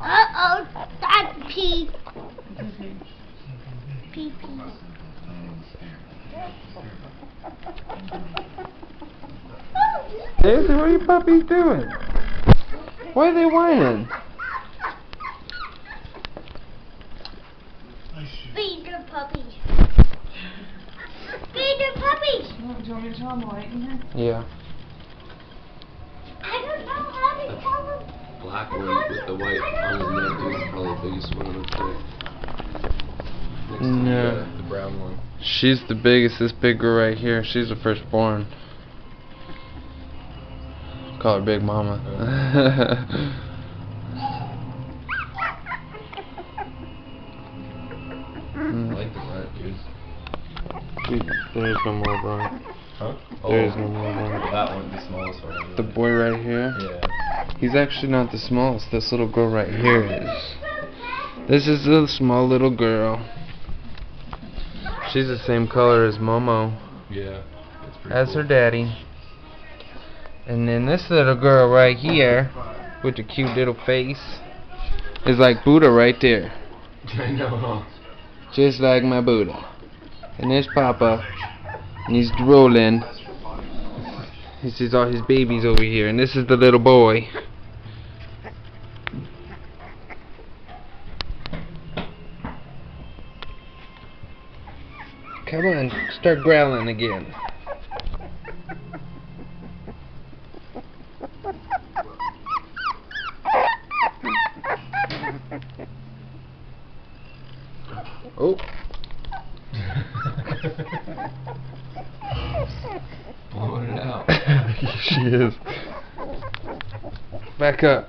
Uh-oh, that's pee. Pee. Daisy, what are your puppies doing? Why are they whining? Feed the puppies. Feed the puppies. Do you want me to tell them whiting her? Yeah. I don't know how to tell them. Black one with the white on his neck is probably the biggest one on the thing. Next to the brown one. She's the biggest, this big girl right here. She's the firstborn. Call her Big Mama. I like the black dude. There's no more Brian. Huh? There's no more Brian. That one, the smallest one. The boy right here? Yeah. He's actually not the smallest. This little girl right here is. This is a small little girl. She's the same color as Momo. Yeah. It's pretty As cool. her daddy. And then this little girl right here, with the cute little face, is like Buddha right there. I know. Just like my Buddha. And there's Papa. And he's drooling. He sees all his babies over here. And this is the little boy. Come on, start growling again. Oh. Blowing it out. She is. Back up.